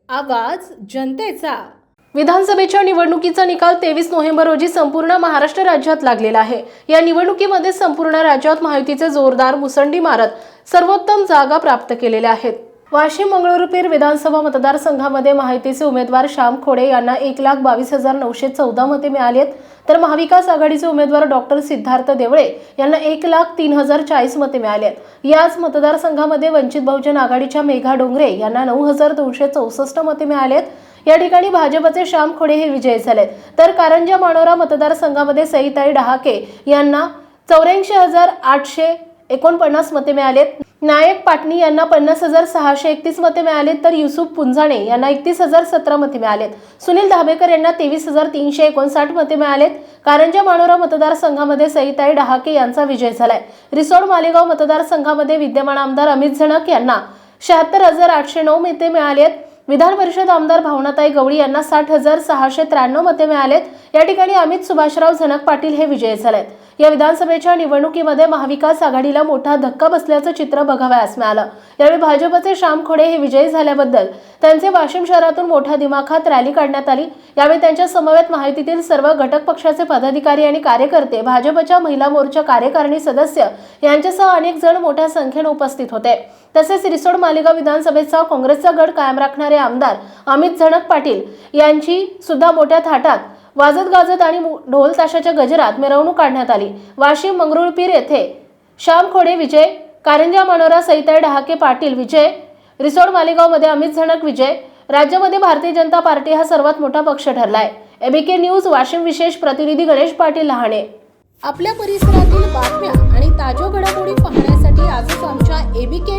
आवाज जनतेचा। विधानसभेच्या निवडणुकीचा निकाल 23 नोव्हेंबर रोजी संपूर्ण महाराष्ट्र राज्यात लागलेला आहे। या निवडणुकीमध्ये संपूर्ण राज्यात महायुतीचे जोरदार मुसंडी मारत सर्वोत्तम जागा प्राप्त केलेल्या आहेत। वाशिम मंगळुरपीर विधानसभा मतदारसंघामध्ये महायुतीचे उमेदवार श्याम खोडे यांना 1,22,914 मते मिळाली आहेत, तर महाविकास आघाडीचे उमेदवार डॉक्टर सिद्धार्थ देवळे यांना 1,03,040 मते मिळाली आहेत। याच मतदारसंघामध्ये वंचित बहुजन आघाडीच्या मेघा डोंगरे यांना 9,264 मते मिळाली आहेत। या ठिकाणी भाजपचे श्याम खोडे हे विजयी झाले, तर कारंजा मानोरा मतदारसंघामध्ये सईताई डहाके यांना 84,849 मते मिळाले। नायक पाटणी यांना 50,631 मते मिळाले, तर युसुफ पुंजाणे यांना 31,017 मते मिळाले। सुनील धाबेकर यांना 23,359 मते मिळाले। कारंजा मानोरा मतदारसंघामध्ये सईताई डहाके यांचा विजय झालाय। रिसोड मालेगाव मतदारसंघामध्ये विद्यमान आमदार अमित झणक यांना 76,809 मते मिळाले। विधान परिषद आमदार भावनाताई गवळी यांना 60,693 मते मिळालेत। या ठिकाणी अमित सुभाषराव झणक पाटील हे विजयी झालेत। या विधानसभेच्या निवडणुकीमध्ये महाविकास आघाडीला मोठा धक्का बसल्याचं चित्र बघावयास मिळालं। यावेळी भाजपचे श्याम खोडे हे विजयी झाल्याबद्दल त्यांचे वाशिम शहरातून मोठ्या दिमाखात रॅली काढण्यात आली। यावेळी त्यांच्या समवेत महायुतीतील सर्व घटक पक्षाचे पदाधिकारी आणि कार्यकर्ते, भाजपच्या महिला मोर्चा कार्यकारिणी सदस्य यांच्यासह अनेक जण मोठ्या संख्येने उपस्थित होते। तसेच रिसोड मालेगाव विधानसभेचा काँग्रेसचा गड कायम राखणारे आमदार अमित झणक पाटील यांची सुद्धा मोठ्या थाटात वाजत गाजत आणि ढोल ताशाच्या गजरात मिरवणूक काढण्यात आली। वाशिम मंगरुळपीर येथे श्याम खोडे विजय, कारंजा मानोरा सईताई डहाके पाटील विजय, रिसोड मालेगाव मध्ये अमित झणक विजय। राज्यामध्ये भारतीय जनता पार्टी हा सर्वात मोठा पक्ष ठरलाय। एबीके न्यूज वाशिम विशेष प्रतिनिधी गणेश पाटील लहाणे। आपल्या परिसरातील बातम्या आणि ताज्या घडामोडी पाहण्यासाठी आजच आमच्या एबीके